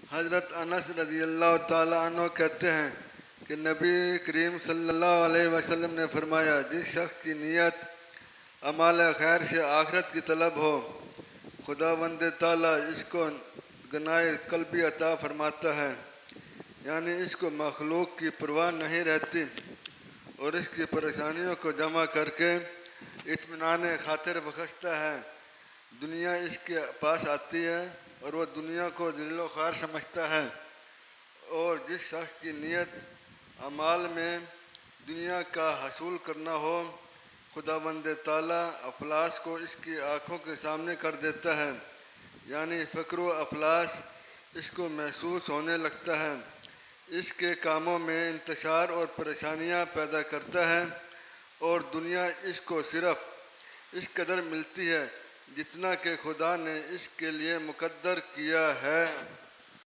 حضرت انس رضی اللہ تعالیٰ عنہ کہتے ہیں کہ نبی کریم صلی اللہ علیہ وسلم نے فرمایا، جس شخص کی نیت اعمال خیر سے آخرت کی طلب ہو، خداوند تعالیٰ اس کو غنائے قلبی عطا فرماتا ہے، یعنی اس کو مخلوق کی پرواہ نہیں رہتی اور اس کی پریشانیوں کو جمع کر کے اطمینان خاطر بخشتا ہے۔ دنیا اس کے پاس آتی ہے اور وہ دنیا کو ذلیل و خوار سمجھتا ہے، اور جس شخص کی نیت اعمال میں دنیا کا حصول کرنا ہو، خداوند تعالیٰ افلاس کو اس کی آنکھوں کے سامنے کر دیتا ہے، یعنی فقر و افلاس اس کو محسوس ہونے لگتا ہے، اس کے کاموں میں انتشار اور پریشانیاں پیدا کرتا ہے، اور دنیا اس کو صرف اس قدر ملتی ہے جتنا کہ خدا نے اس کے لیے مقدر کیا ہے۔